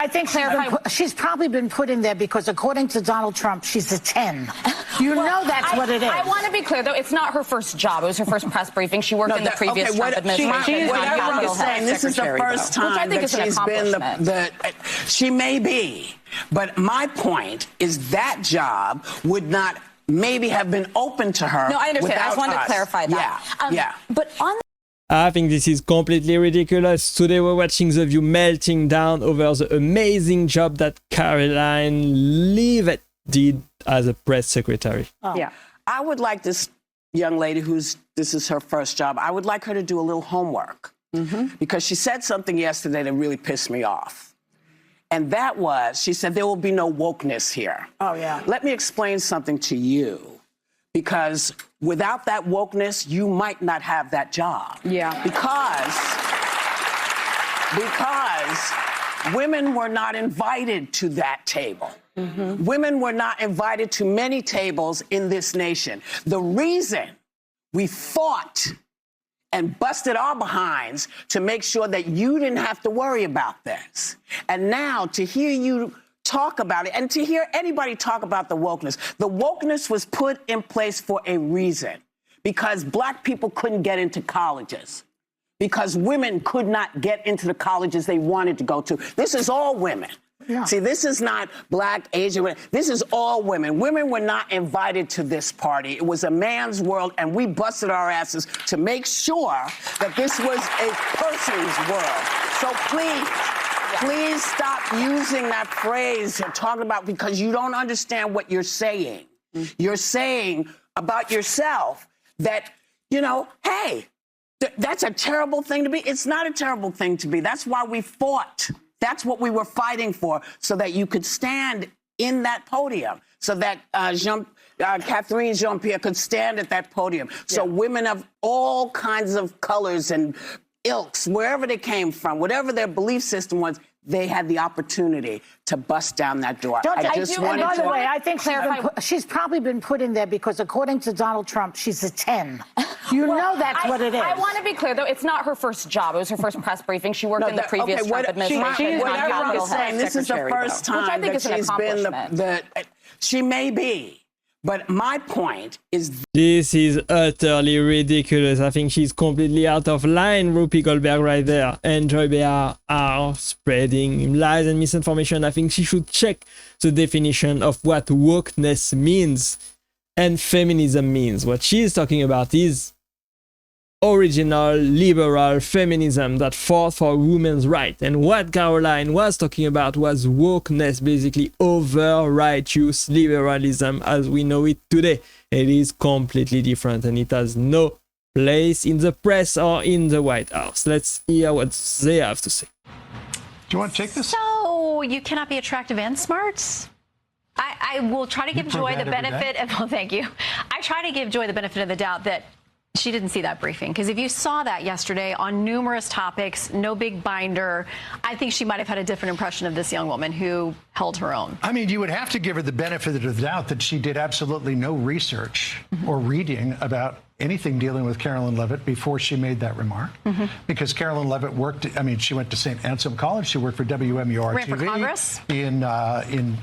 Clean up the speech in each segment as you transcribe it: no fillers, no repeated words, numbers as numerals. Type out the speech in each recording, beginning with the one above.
I think she's probably been put in there because, according to Donald Trump, she's a 10. You know that's what it is. I want to be clear, though. It's not her first job. It was her first press briefing. She worked in the previous Trump administration. Whatever I'm saying, this is the first time that she's been she may be. But my point is that job would not maybe have been open to her. No, I understand. I just wanted to clarify that. Yeah. But on I think this is completely ridiculous. Today we're watching The View melting down over the amazing job that Karoline Leavitt did as a press secretary. Oh. Yeah. I would like this young lady this is her first job, I would like her to do a little homework. Because she said something yesterday that really pissed me off. And that was, she said, there will be no wokeness here. Oh, yeah. Let me explain something to you. Because without that wokeness, you might not have that job. Yeah. Because women were not invited to that table. Women were not invited to many tables in this nation. The reason we fought and busted our behinds to make sure that you didn't have to worry about this. And now to hear you talk about it and to hear anybody talk about the wokeness was put in place for a reason, because black people couldn't get into colleges, because women could not get into the colleges they wanted to go to. This is all women. Yeah. See, this is not black, Asian women. This is all women. Women were not invited to this party. It was a man's world, and we busted our asses to make sure that this was a person's world. So please stop using that phrase and talking about, because you don't understand what you're saying. You're saying about yourself that, you know, hey, that's a terrible thing to be. It's not a terrible thing to be. That's why we fought. That's what we were fighting for, so that you could stand in that podium, so that Catherine Jean-Pierre could stand at that podium. So women of all kinds of colors and ilks, wherever they came from, whatever their belief system was, they had the opportunity to bust down that door. By the way, I think she's probably been put in there because, according to Donald Trump, she's a 10. You know that's what it is. I want to be clear, though. It's not her first job. It was her first press briefing. She worked in the previous Trump administration. Whatever I'm saying, this is the first time that she's been she may be. But my point is... This is utterly ridiculous. I think she's completely out of line, Rupi Goldberg right there. And Joy Behar are spreading lies and misinformation. I think she should check the definition of what wokeness means and feminism means. What she's talking about is original liberal feminism that fought for women's rights. And what Karoline was talking about was wokeness, basically over-righteous liberalism as we know it today. It is completely different, and it has no place in the press or in the White House. Let's hear what they have to say. Do you want to take this? So you cannot be attractive and smart? I will try to give Joy the benefit of, well, thank you. I try to give Joy the benefit of the doubt that she didn't see that briefing, because if you saw that yesterday on numerous topics, no big binder, I think she might have had a different impression of this young woman who held her own. I mean, you would have to give her the benefit of the doubt that she did absolutely no research or reading about anything dealing with Karoline Leavitt before she made that remark. Because Karoline Leavitt worked, I mean, she went to St. Anselm College. She worked for WMUR Ran TV. for Congress. In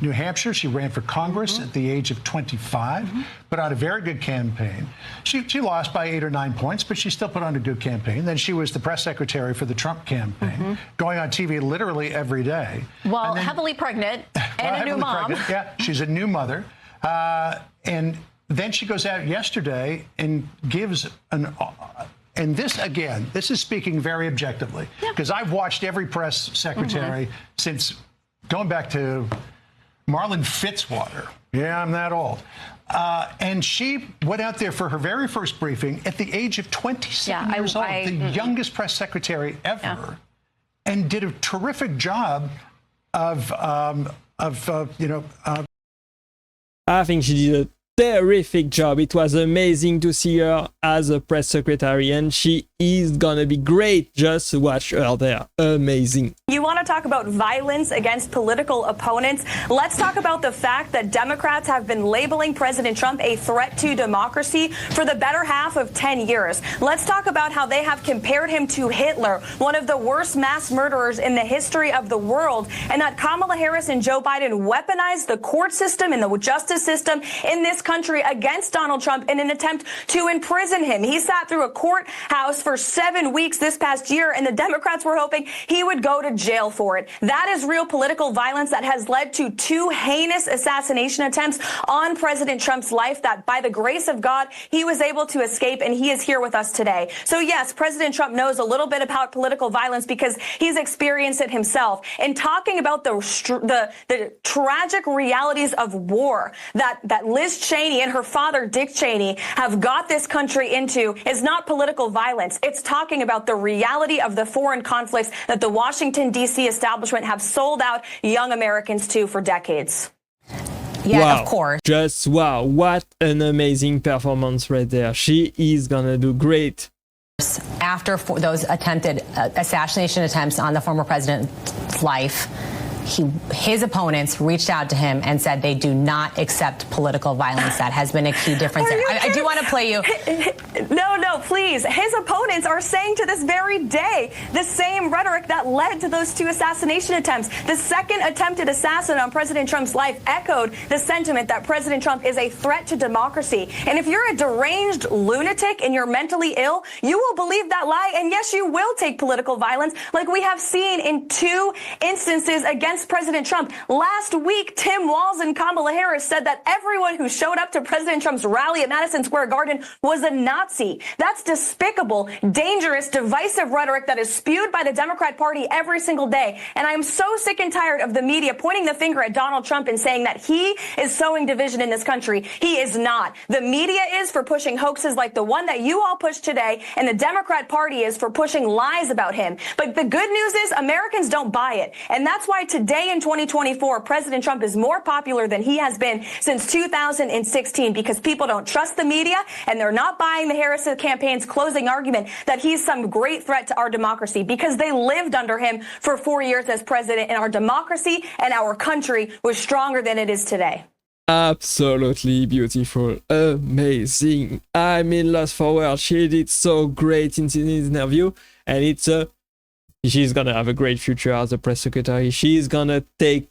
New Hampshire. She ran for Congress at the age of 25, put on a very good campaign. She lost by 8 or 9 points, but she still put on a good campaign. Then she was the press secretary for the Trump campaign, going on TV literally every day. Well, heavily pregnant and a new mom. Pregnant. Yeah, she's a new mother. And then she goes out yesterday and gives an... And this, again, this is speaking very objectively, because I've watched every press secretary since going back to Marlon Fitzwater. Yeah, I'm that old. And she went out there for her very first briefing at the age of 27 years old, the youngest press secretary ever, and did a terrific job of I think she did a terrific job. It was amazing to see her as a press secretary, and she is gonna be great. Just watch her there. Amazing. You want to talk about violence against political opponents? Let's talk about the fact that Democrats have been labeling President Trump a threat to democracy for the better half of 10 years. Let's talk about how they have compared him to Hitler, one of the worst mass murderers in the history of the world, and that Kamala Harris and Joe Biden weaponized the court system and the justice system in this country against Donald Trump in an attempt to imprison him. He sat through a courthouse for 7 weeks this past year, and the Democrats were hoping he would go to jail for it. That is real political violence that has led to 2 heinous assassination attempts on President Trump's life that, by the grace of God, he was able to escape, and he is here with us today. So yes, President Trump knows a little bit about political violence because he's experienced it himself. And talking about the tragic realities of war that Liz Cheney and her father, Dick Cheney, have got this country into is not political violence. It's talking about the reality of the foreign conflicts that the Washington, D.C. establishment have sold out young Americans to for decades. Yeah, wow. of course. Just wow. What an amazing performance right there. She is gonna do great. After those attempted assassination attempts on the former president's life, his opponents reached out to him and said they do not accept political violence. That has been a key difference. I do want to play you. No, please. His opponents are saying to this very day the same rhetoric that led to those 2 assassination attempts. The second attempted assassin on President Trump's life echoed the sentiment that President Trump is a threat to democracy. And if you're a deranged lunatic and you're mentally ill, you will believe that lie. And yes, you will take political violence like we have seen in 2 instances against President Trump. Last week, Tim Walz and Kamala Harris said that everyone who showed up to President Trump's rally at Madison Square Garden was a Nazi. That's despicable, dangerous, divisive rhetoric that is spewed by the Democrat Party every single day. And I am so sick and tired of the media pointing the finger at Donald Trump and saying that he is sowing division in this country. He is not. The media is for pushing hoaxes like the one that you all pushed today, and the Democrat Party is for pushing lies about him. But the good news is Americans don't buy it. And that's why today in 2024, President Trump is more popular than he has been since 2016 because people don't trust the media and they're not buying the Harris campaign's closing argument that he's some great threat to our democracy because they lived under him for 4 years as president and our democracy and our country was stronger than it is today. Absolutely beautiful, amazing. I'm in lost for words. She did so great in this interview, and she's gonna have a great future as a press secretary. She's gonna take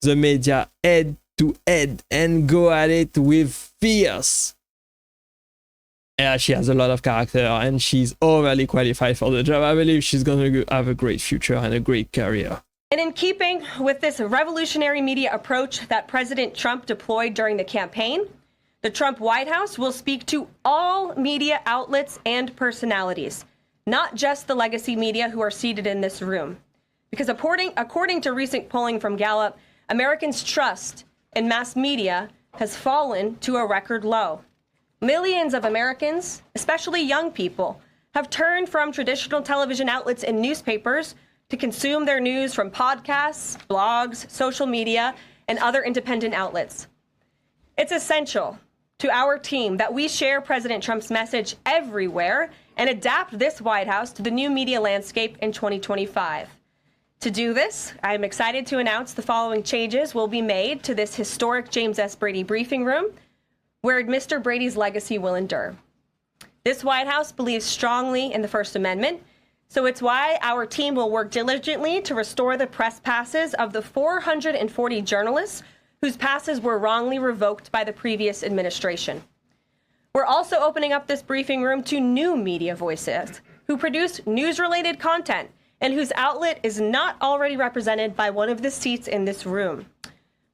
the media head to head and go at it with fierce. Yeah, she has a lot of character and she's overly qualified for the job. I believe she's gonna have a great future and a great career. And in keeping with this revolutionary media approach that President Trump deployed during the campaign, the Trump White House will speak to all media outlets and personalities, not just the legacy media who are seated in this room. Because according to recent polling from Gallup, Americans' trust in mass media has fallen to a record low. Millions of Americans, especially young people, have turned from traditional television outlets and newspapers to consume their news from podcasts, blogs, social media, and other independent outlets. It's essential to our team that we share President Trump's message everywhere and adapt this White House to the new media landscape in 2025. To do this, I'm excited to announce the following changes will be made to this historic James S. Brady briefing room, where Mr. Brady's legacy will endure. This White House believes strongly in the First Amendment, so it's why our team will work diligently to restore the press passes of the 440 journalists whose passes were wrongly revoked by the previous administration. We're also opening up this briefing room to new media voices who produce news-related content and whose outlet is not already represented by one of the seats in this room.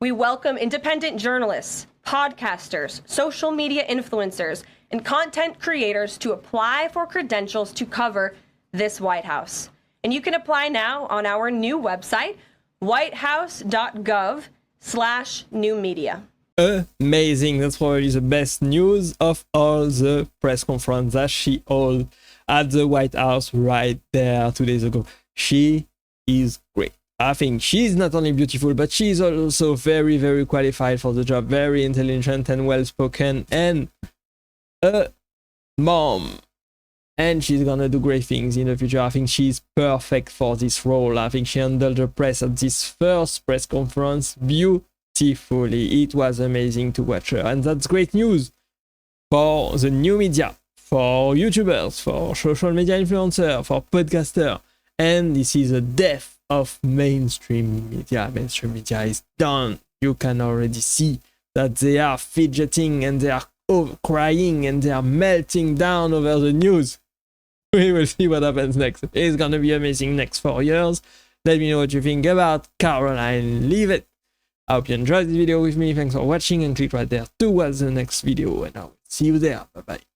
We welcome independent journalists, podcasters, social media influencers, and content creators to apply for credentials to cover this White House. And you can apply now on our new website, whitehouse.gov/newmedia. Amazing. That's probably the best news of all the press conference that she held at the White House right there 2 days ago. She is great. I think she's not only beautiful, but she's also very, very qualified for the job, very intelligent and well-spoken, and a mom. And she's gonna do great things in the future. I think she's perfect for this role. I think she handled the press at this first press conference beautifully. It was amazing to watch her. And that's great news for the new media, for YouTubers, for social media influencers, for podcasters. And this is a death of mainstream media. Mainstream media is done. You can already see that they are fidgeting and they are crying and they are melting down over the news. We will see what happens next. It's gonna be amazing next 4 years. Let me know what you think about Karoline Leavitt. I hope you enjoyed this video with me. Thanks for watching and click right there to watch the next video and I will see you there. Bye bye.